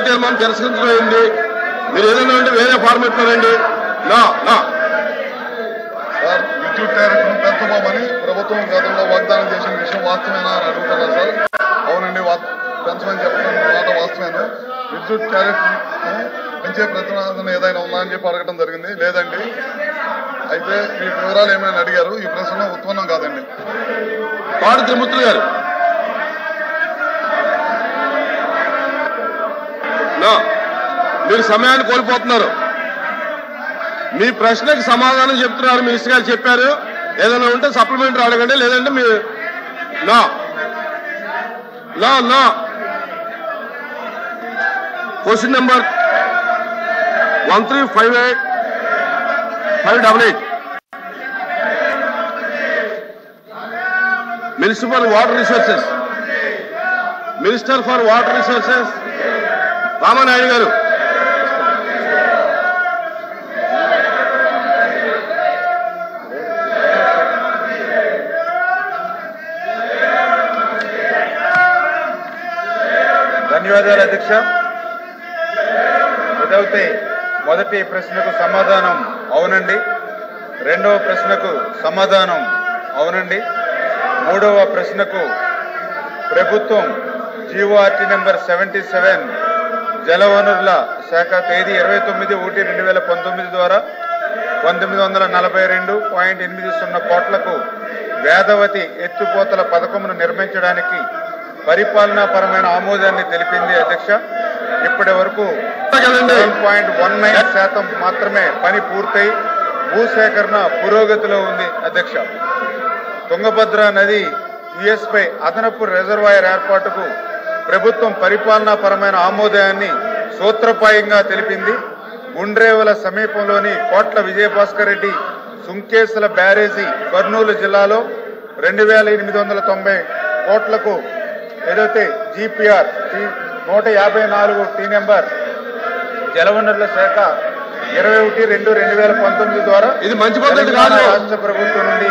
తీర్మానం తిరస్కరించడం. మీరు ఏదైనా ఉంటే వేరే ఫార్మెట్ లో రండి. సార్, విద్యుత్ టారిఫ్ను పెంచబోమని ప్రభుత్వం గతంలో వాగ్దానం చేసిన విషయం వాస్తవేనా అని అడుగుతున్నారు సార్. అవునండి, పెంచమని చెప్పడం మాట వాస్తవేను. విద్యుత్ టారిఫ్ పెంచే ప్రతిపాదన ఏదైనా ఉందా అని చెప్పి అడగడం జరిగింది. లేదండి. అయితే మీ వివరాలు ఏమైనా అడిగారు. ఈ ప్రశ్న ఉత్పన్నం కాదండి. పాడు త్రిమూర్తులు గారు, మీరు సమయాన్ని కోల్పోతున్నారు. మీ ప్రశ్నకి సమాధానం చెప్తున్నారు. మినిస్టర్ గారు చెప్పారు. ఏదైనా ఉంటే సప్లిమెంటరీ అడగండి, లేదంటే మీరు question number 1358588 minister for water resources, minister for water resources Ramanaidu గారు. ధన్యవాదాలు అధ్యక్ష. మొదటి ప్రశ్నకు సమాధానం అవునండి. రెండవ ప్రశ్నకు సమాధానం అవునండి. మూడవ ప్రశ్నకు ప్రభుత్వం జీవోఆర్టీ నెంబర్ 77 జలవనరుల శాఖ తేదీ 29/1/2019 ద్వారా 1942.80 కోట్లకు వేదవతి ఎత్తిపోతల పథకమును నిర్మించడానికి పరిపాలనాపరమైన ఆమోదాన్ని తెలిపింది అధ్యక్ష. ఇప్పటి వరకు 7.19% మాత్రమే పని పూర్తయి భూసేకరణ పురోగతిలో ఉంది అధ్యక్ష. తుంగభద్ర నది యుఎస్ పై అదనపు రిజర్వాయర్ ఏర్పాటుకు ప్రభుత్వం పరిపాలనాపరమైన ఆమోదాన్ని సూత్రప్రాయంగా తెలిపింది. గుండ్రేవల సమీపంలోని కోట్ల విజయభాస్కర్ రెడ్డి సుంకేసుల బ్యారేజీ కర్నూలు జిల్లాలో 2890 కోట్లకు ఏదైతే జీపీఆర్ 154 టీ నెంబర్ జలవనరుల శాఖ 21/2/2019 ద్వారా ఇది మంచి పద్ధతి కాదు. రాష్ట్ర ప్రభుత్వం నుండి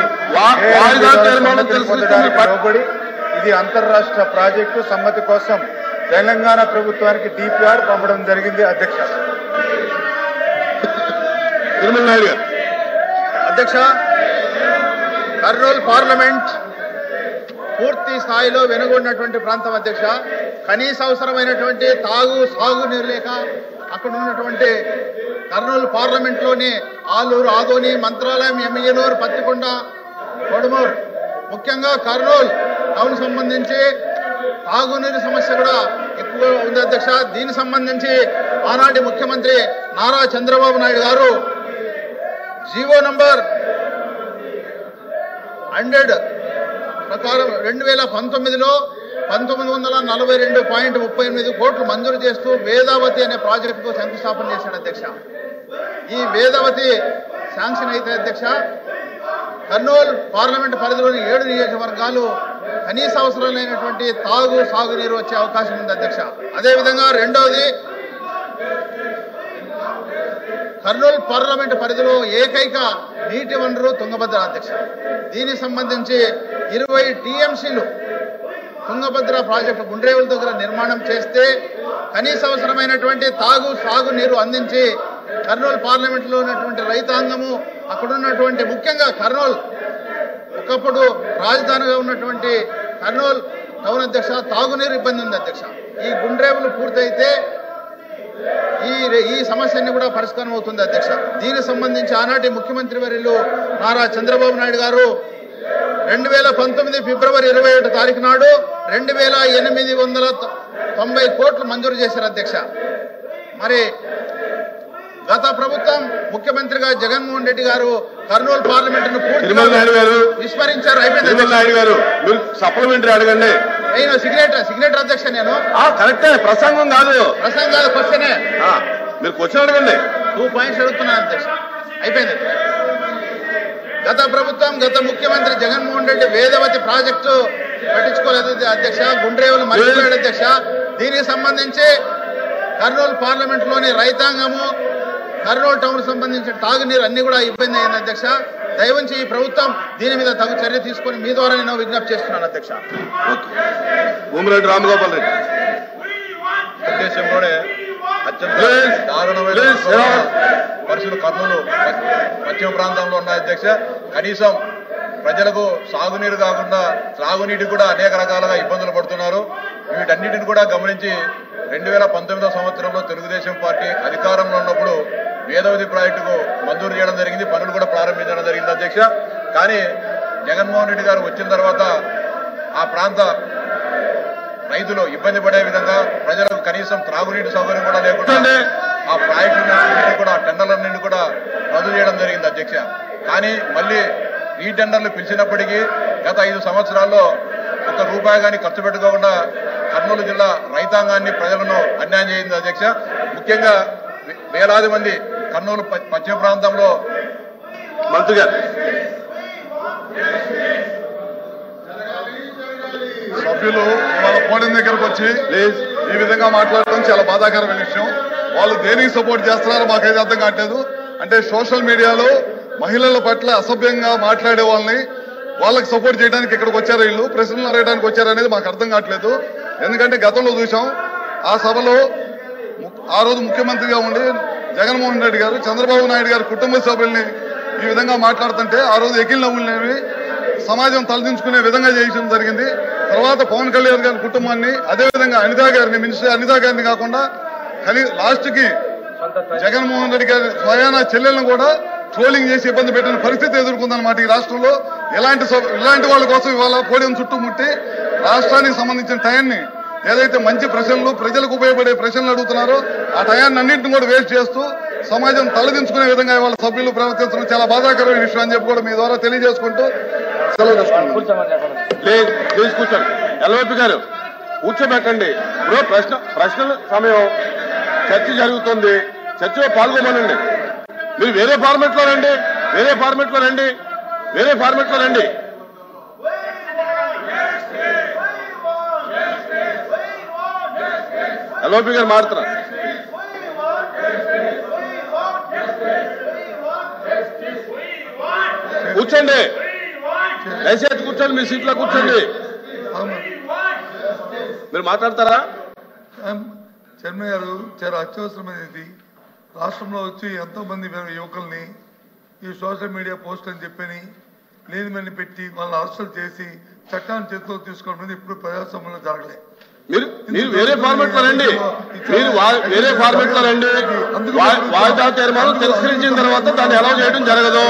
లోబడి ఇది అంతర్రాష్ట్ర ప్రాజెక్టు సమ్మతి కోసం తెలంగాణ ప్రభుత్వానికి డిపిఆర్ పంపడం జరిగింది అధ్యక్ష. అధ్యక్ష, కర్నూలు పార్లమెంట్ పూర్తి స్థాయిలో వెనుగొన్నటువంటి ప్రాంతం అధ్యక్ష. కనీస అవసరమైనటువంటి సాగునీరు లేక అక్కడ ఉన్నటువంటి కర్నూలు పార్లమెంట్లోని ఆలూరు, ఆదోని, మంత్రాలయం, ఎమ్మిగనూరు, పత్తికొండ, కొడుమూరు, ముఖ్యంగా కర్నూలు టౌన్ సంబంధించి తాగునీరు సమస్య కూడా ఎక్కువగా ఉంది అధ్యక్ష. దీనికి సంబంధించి ఆనాటి ముఖ్యమంత్రి నారా చంద్రబాబు నాయుడు గారు జీవో నంబర్ 100 ప్రకారం 2019లో 1942.38 కోట్లు మంజూరు చేస్తూ వేదావతి అనే ప్రాజెక్టుకు శంకుస్థాపన చేశాడు అధ్యక్ష. ఈ వేదావతి శాంక్షన్ అయితే అధ్యక్ష, కర్నూలు పార్లమెంటు పరిధిలోని 7 నియోజకవర్గాలు కనీస అవసరం లేనటువంటి సాగునీరు వచ్చే అవకాశం ఉంది అధ్యక్ష. అదేవిధంగా రెండోది, కర్నూలు పార్లమెంటు పరిధిలో ఏకైక నీటి వనరు తుంగభద్ర అధ్యక్ష. దీనికి సంబంధించి 20 టీఎంసీలు తుంగభద్ర ప్రాజెక్టు గుండ్రేవుల దగ్గర నిర్మాణం చేస్తే కనీస అవసరమైనటువంటి సాగునీరు అందించి కర్నూలు పార్లమెంటులో ఉన్నటువంటి రైతాంగము, అక్కడున్నటువంటి ముఖ్యంగా కర్నూలు ఒకప్పుడు రాజధానిగా ఉన్నటువంటి కర్నూలు టౌన్ అధ్యక్ష తాగునీరు ఇబ్బంది ఉంది అధ్యక్ష. ఈ గుండ్రేవులు పూర్తయితే ఈ సమస్యని కూడా పరిష్కారం అవుతుంది అధ్యక్ష. దీనికి సంబంధించి ఆనాటి ముఖ్యమంత్రి వర్యులు నారా చంద్రబాబు నాయుడు గారు 2019 ఫిబ్రవరి 21 తారీఖు నాడు 2890 కోట్లు మంజూరు చేశారు అధ్యక్ష. మరి గత ప్రభుత్వం ముఖ్యమంత్రిగా జగన్మోహన్ రెడ్డి గారు కర్నూలు పార్లమెంటును పూర్తిగా విస్మరించారు. అయిపోయింది. సప్లిమెంటరీ అడగండి. నేను సిగ్నేటర్ అధ్యక్ష. నేను కరెక్టే, ప్రసంగం కాదు క్వశ్చనే. మీరు క్వశ్చన్ అడగండి. 2 పాయింట్స్ అడుగుతున్నాను అధ్యక్ష. అయిపోయింది. గత ప్రభుత్వం, గత ముఖ్యమంత్రి జగన్మోహన్ రెడ్డి వేదవతి ప్రాజెక్టు పట్టించుకోలేదు అధ్యక్ష. గుండ్రేవులు మర్చిపోయాడు అధ్యక్ష. దీనికి సంబంధించి కర్నూలు పార్లమెంట్లోని రైతాంగము, కర్నూలు టౌన్ సంబంధించిన తాగునీరు అన్ని కూడా ఇబ్బంది అయింది అధ్యక్ష. దయవుంచి ఈ ప్రభుత్వం దీని మీద తగు చర్య తీసుకొని మీ ద్వారా నేను విజ్ఞప్తి చేస్తున్నాను అధ్యక్ష. భూమిరెడ్డి రామగోపాల్ రెడ్డి. ఉద్దేశంలోనే అత్యంత దారుణమైన పరిస్థితులు కర్నూలు పశ్చిమ ప్రాంతంలో ఉన్నాయి అధ్యక్ష. కనీసం ప్రజలకు సాగునీరు కాకుండా త్రాగునీటి కూడా అనేక రకాలుగా ఇబ్బందులు పడుతున్నారు. వీటన్నిటిని కూడా గమనించి 2019 సంవత్సరంలో తెలుగుదేశం పార్టీ అధికారంలో ఉన్నప్పుడు వేదవతి ప్రాజెక్టుకు మంజూరు చేయడం జరిగింది, పనులు కూడా ప్రారంభించడం జరిగింది అధ్యక్ష. కానీ జగన్మోహన్ రెడ్డి గారు వచ్చిన తర్వాత ఆ ప్రాంత రైతులు ఇబ్బంది పడే విధంగా ప్రజలకు కనీసం త్రాగునీటి సౌకర్యం కూడా లేకుండా ఆ ప్రాజెక్టులన్నింటినీ కూడా టెండర్లన్నింటినీ కూడా రద్దు చేయడం జరిగింది అధ్యక్ష. కానీ మళ్ళీ ఈ టెండర్లు పిలిచినప్పటికీ గత 5 సంవత్సరాల్లో ₹1 కానీ ఖర్చు పెట్టుకోకుండా కర్నూలు జిల్లా రైతాంగాన్ని ప్రజలను అన్యాయం చేయింది అధ్యక్ష. ముఖ్యంగా వేలాది మంది కర్నూలు పశ్చిమ ప్రాంతంలో మంత్రి గారు సభ్యులు వాళ్ళ పోడిన దగ్గరకు వచ్చి ఈ విధంగా మాట్లాడడం చాలా బాధాకరమైన విషయం. వాళ్ళు దేనికి సపోర్ట్ చేస్తున్నారో మాకైతే అర్థం కావట్లేదు. అంటే సోషల్ మీడియాలో మహిళల పట్ల అసభ్యంగా మాట్లాడే వాళ్ళకి సపోర్ట్ చేయడానికి ఇక్కడికి వచ్చారు, వీళ్ళు ప్రశ్నలు అడగడానికి వచ్చారు అనేది మాకు అర్థం కావట్లేదు. ఎందుకంటే గతంలో చూసాం ఆ సభలో ఆ రోజు ముఖ్యమంత్రిగా ఉండి జగన్మోహన్ రెడ్డి గారు చంద్రబాబు నాయుడు గారి కుటుంబ సభ్యుల్ని ఈ విధంగా మాట్లాడుతుంటే ఆ రోజు ఎకిల్ నవ్వులనేవి సమాజం తలదించుకునే విధంగా చేయడం జరిగింది. తర్వాత పవన్ కళ్యాణ్ గారి కుటుంబాన్ని అదేవిధంగా అనితా గారిని, మినిస్టర్ అనితా గారిని కాకుండా లాస్ట్ కి జగన్మోహన్ రెడ్డి గారి స్వయాన చెల్లెలను కూడా ట్రోలింగ్ చేసి ఇబ్బంది పెట్టిన పరిస్థితి ఎదుర్కొందన్నమాట ఈ రాష్ట్రంలో. ఇలాంటి వాళ్ళ కోసం ఇవాళ పోడియం చుట్టుముట్టి రాష్ట్రానికి సంబంధించిన టయాన్ని ఏదైతే మంచి ప్రశ్నలు ప్రజలకు ఉపయోగపడే ప్రశ్నలు అడుగుతున్నారో ఆ టయాన్ని అన్నింటిని కూడా వేస్ట్ చేస్తూ సమాజం తలదించుకునే విధంగా ఇవాళ సభ్యులు ప్రవర్తించడం చాలా బాధాకరమైన విషయం అని చెప్పి కూడా మీ ద్వారా తెలియజేసుకుంటూ సెలవు కూర్చోండి. ఎల్వైపీ గారు కూర్చోబెట్టండి. ఇప్పుడు ప్రశ్నల సమయం, చర్చ జరుగుతుంది, చర్చలో పాల్గొమనండి. మీరు వేరే ఫార్మెట్ లో రండి. ఎల్వైపీ గారు మారుతున్నారు. కూర్చోండి, దయచేసి కూర్చోండి, మీ సీట్లో కూర్చోండి. మీరు మాట్లాడతారా? చైర్మన్ గారు చాలా అత్యవసరమైనది. రాష్ట్రంలో వచ్చి ఎంతో మంది యువకుల్ని ఈ సోషల్ మీడియా పోస్ట్ అని చెప్పని లేనిమని పెట్టి వాళ్ళని అరెస్టులు చేసి చట్టాన్ని చేతిలో తీసుకోవడం ఇప్పుడు ప్రజాస్వామ్యంలో జరగలేదు. మీరు వేరే ఫార్మెట్ లో రండి. వాయిదా తీర్మానం తిరస్కరించిన తర్వాత దాన్ని అలౌ చేయడం జరగదు.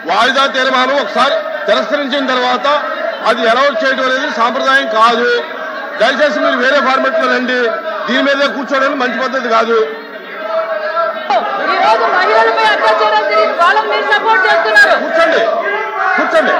వాయిదా తీర్మానం ఒకసారి తిరస్కరించిన తర్వాత అది అలౌ చేయడం అనేది సాంప్రదాయం కాదు. దయచేసి మీరు వేరే ఫార్మెట్ లో రండి. దీని మీద కూర్చోవడానికి మంచి పద్ధతి కాదు. మహిళలపై అత్యాచారం వాళ్ళని సపోర్ట్ చేస్తున్నారు. కూర్చోండి.